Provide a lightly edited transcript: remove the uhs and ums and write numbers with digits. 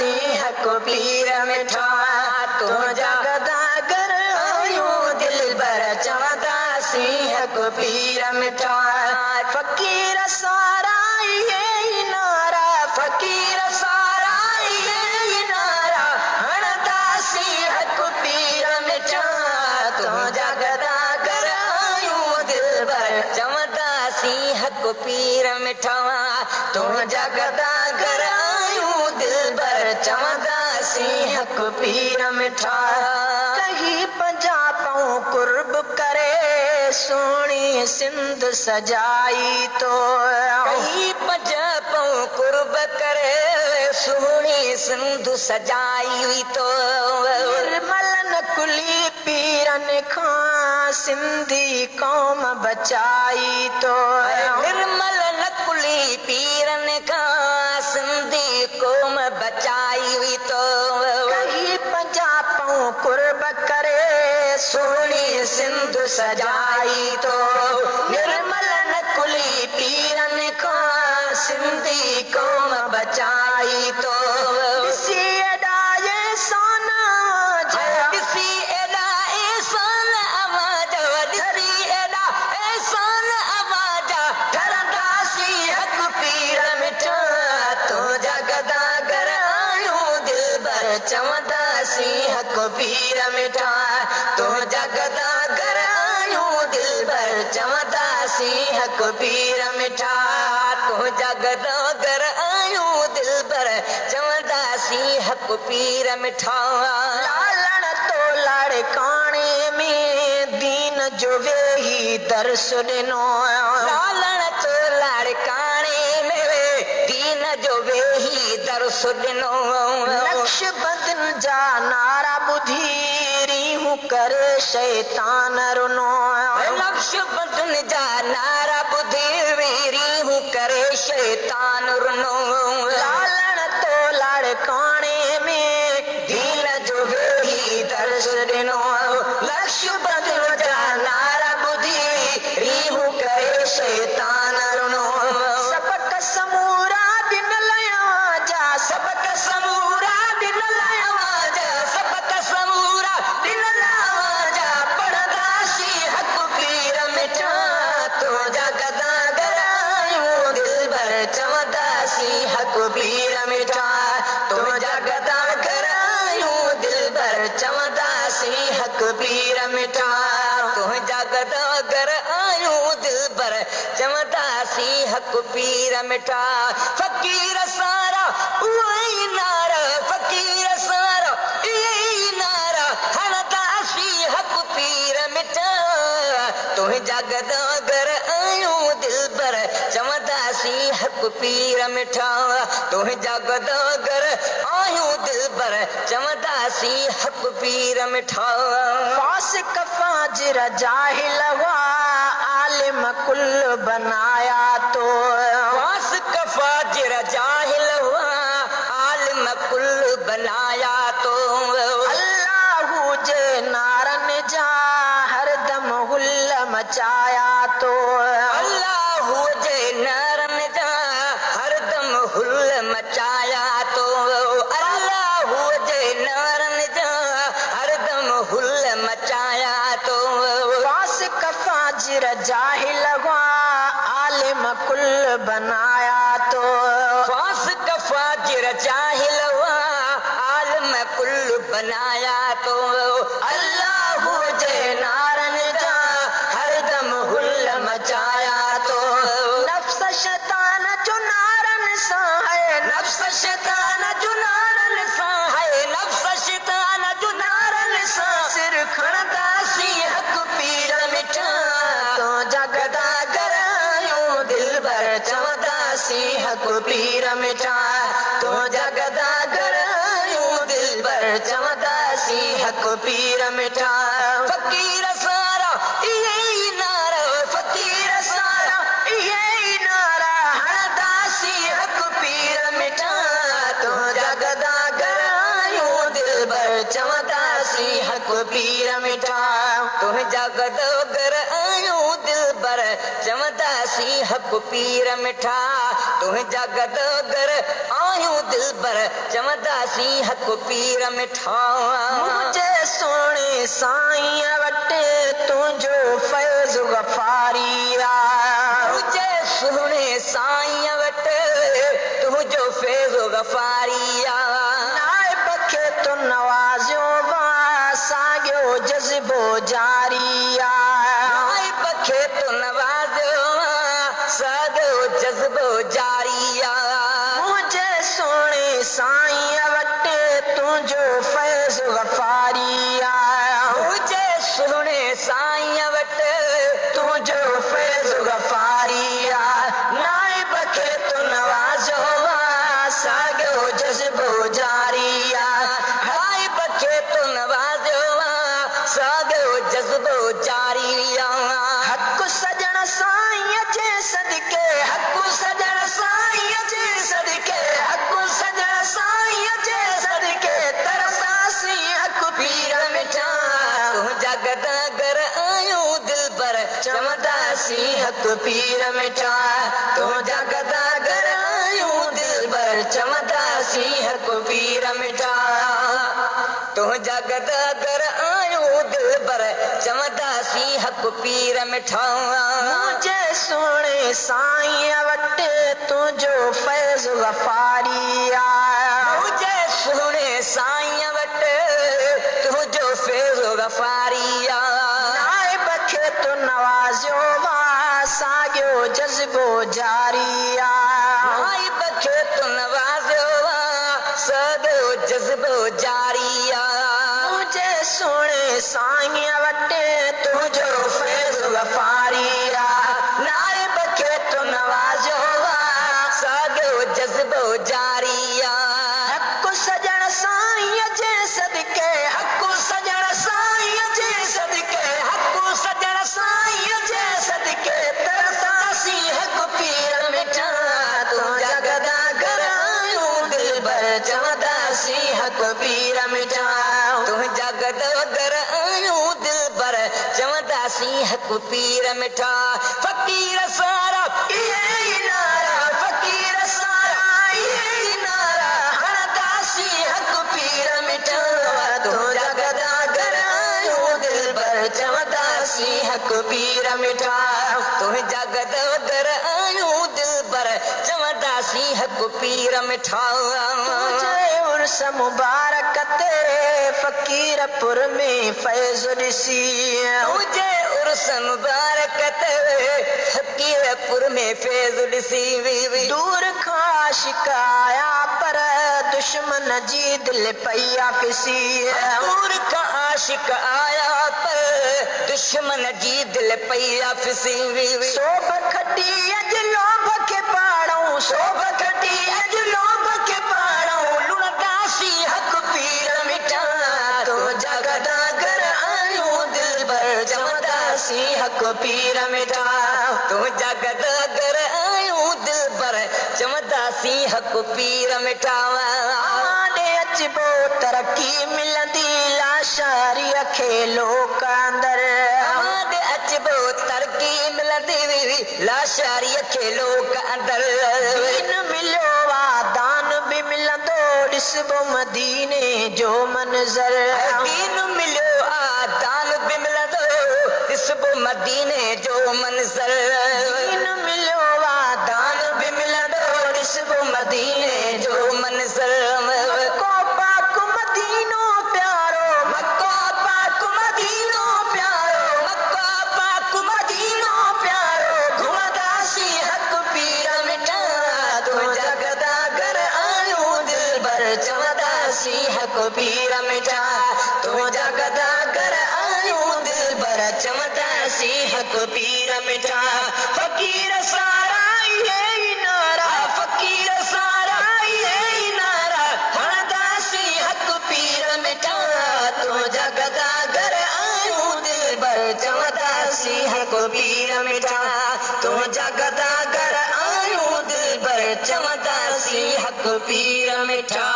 C हक पीर मिठा तो जगदा गर आयूं दिलबर चवंदा सी हक पीर मिठा फकीर सारा ये नारा फकीर सारा ये नारा हणदा सी हक पीर मिठा तो जगदा गर आयूं दिलबर चवंदा सी हक पीर मिठा तो जगदा गर आयूं दिलबर चवंदा सी हक पीर मिठा कहीं पंजाबों कुर्ब करे सोनी सिंध सजाई तो कहीं पंजाबों कुर्ब करे सोनी सिंध सजाई हुई तो निर्मलन कुली पीरन खां सिंधी कौम बचाई तो निर्मलन कुली पीरन खां सिंधी कौम बचाई हुई तो कहीं पंजाबों कुर्ब करे सोनी सिंध सजाई तो निर्मलन कुली पीरन खां सिंधी कौम बचाई तो किसी एडाए सोना जया किसी एडाए सोना आवाज किसी एडाए सोना आवाज ठरदा सी हक पीर मिठा तो जगदा गर आयूं दिलबर चवंदा सी हक पीर मिठा तो जगदा गर आयूं दिलबर चवंदा सी हक पीर मिठा तो जगदा गर आयूं दिलबर चवंदा सी हक पीर मिठा लालण तो लड़काने में दीन जो वेही दर्श ॾिनो लालण तो लड़काने में दीन जो वेही दर्श ॾिनो नक्शबंदन जा नारा ॿुधी रीहूं करे शैतान रुनो नक्शबंदन जा नारा ॿुधी रीहूं करे शैतान रुनो लालण तो लड़काने में दीन जो वेही दर्श ॾिनो नक्शबंदन जा नारा ॿुधी रीहूं करे शैतान रुनो सबक समूरा दिन लया जा सबक समूरा दिन लया जा सबक समूरा दिन लया जा पढ़दा सी हक पीर मिठा तो जगदा गर आयूं दिलबर चवंदा सी हक पीर मिठा तो जगदा गर आयूं दिलबर चवंदा सी हक पीर मिठा तो जगदा गर आयूं दिलबर चवंदा सी हक पीर मिठा फकीर सारा उही नारा फकीर सारा यही नारा हणदा सी हक पीर मिठा तो जगदा गर आयूं दिलबर चवंदा सी हक पीर मिठा तो जगदा गर आयूं दिलबर चवंदा सी हक पीर मिठा फासिक फाजिर जाहिल हुआ आलिम कुल बनाया तो फासिक फाजिर जाहिल हुआ आलिम कुल बनाया तो अल्लाहू जे नारन जा हरदम हुल मचाया तो अल्लाहू जे नारन जा हरदम हुल मचाया तो अल्लाहू जे नारन जा हरदम हुल मचाया तो फासिक फाजिर जाहिल हुआ आलिम कुल बनाया तो फासिक फाजिर जाहिल हुआ आलिम कुल बनाया तो अल्लाहू जे नारन जा हरदम हुल मचाया तो नफ्स शैतान जो नारन सा है नफ्स शैतान जो नारन सा है नफ्स शैतान जो नारन सा सिर खणदा सी हक पीर मिठा तो जगदा गर आयूं दिलबर चवंदा सी हक पीर मिठा तो जगदा गर आयूं दिलबर चवंदा सी हक पीर मिठा फकीर सारा यही नारा फकीर सारा यही नारा हणदा सी हक पीर मिठा तो जगदा गर आयूं दिलबर चवंदा सी हक पीर मिठा तो जगदा गर आयूं दिलबर चवंदा सी हक पीर मिठा तुझा गदगर आयूं दिलबर चवंदा सी हक पीर मिठा मुझे सोने साईं वटे तुझो फैज़ गफ़ारी मुझे सोने साईं वटे तुझो फैज़ गफ़ारी नाइब खे तो नवाज़ियो साॻियो जज़्बो जारी नाइब खे तो नवाज़ियो साॻियो जज़्बो जारी मुझे सोने साईं वटे तुझो फैज़ गफ़ारी मुझे सोने साईं वटे तुझो फैज़ गफ़ारी नाइब खे तो नवाज़ो साॻियो जज़्बो जारी नाइब खे तो नवाज़ो साॻियो जज़्बो जारी हक़ सजण साईं जे सदके हक़ सजण साईं जे सदके हक़ सजण साईं जे सदके तरसासी हक़ पीर मिठा तुझा गदगर आयूं दिलबर चवंदासी हक़ पीर मिठा तुझा गदगर आयूं दिलबर चवंदासी हक़ पीर मिठा तुझा गदगर आयूं दिलबर चवंदासी हक़ पीर मिठा मुझे सोने साईं वटे तुझो फैज़ गफ़ारी मुझे सोने साईं वटे तुझो फैज़ गफ़ारी नाइब खे तो नवाज़ियो साॻियो जज़्बो जारी नाइब खे तो नवाज़ियो साॻियो जज़्बो जारी मुझे सोने साईं वटे तुझो फैज़ गफ़ारी नाइब खे तो नवाज़ियो साॻियो जज़्बो जारी हक़ सजण साईं जे सदके हक़ सजण साईं जे सदके हक़ सजण साईं जे सदके तरसासी हक़ पीर मिठा तुझा गदगर आयूं दिलबर चवंदासी हक़ पीर मिठा तुझा गदगर आयूं दिलबर चवंदासी हक़ पीर मिठा फ़क़ीर सारा इहे नारा फ़क़ीर सारा इहे नारा हणंदासी हक़ पीर मिठा तुझा गदगर आयूं दिलबर चवंदासी हक़ पीर मिठा तुझा गदगर आयूं दिलबर चवंदासी हक़ पीर मिठा उर्स मुबारक ते फ़क़ीरपुर में फैज़ ॾिसी मुझे उर्स मुबारक ते फ़क़ीरपुर में फैज़ ॾिसी दूर खां शिकाया पर दुश्मन जी दिल पई पिसी दूर खां आशिक आया पर दुश्मन जी दिल पई पिसी सोभ खटी अॼु लोभ खे पाड़ूं सोभ खटी अॼु लोभ खे पाड़ूं लुणंदासी हक़ पीर मिठा तुझा गदगर आयूं दिलबर चवंदासी हक़ पीर मिठा तुझा गदगर आयूं दिलबर चवंदासी हक़ पीर मिठा अचबो तरक़ी मिलंदी लाशारीअ खे लोक अंदर अचबो तरक़ी मिलंदी लाशारीअ खे लोक अंदर मिलियो दान बि मिलंदो ॾिसबो मदीने जो मंज़र दीन मिलियो दान बि मिलंदो ॾिसबो मदीने जो मंज़र दीन मिलियो दान बि मिलंदो ॾिसबो मदीने जो मंज़र मको पाक मदीनो प्यारो मको पाक मदीनो प्यारो मको पाक मदीनो प्यारो घुमंदासी हक़ पीर मिठा तुझा गदगर आयूं दिलबर चवंदासी हक़ पीर मिठा तुझा गदगर आयूं दिलबर चवंदासी हक़ पीर मिठा फ़क़ीर सारा इहे नारा फ़क़ीर सारा इहे नारा हणंदासी हक़ पीर मिठा तुझा गदगर आयूं दिलबर चवंदासी हक़ पीर मिठा तुझा गदगर आयूं दिलबर चवंदासी हक़ पीर मिठा।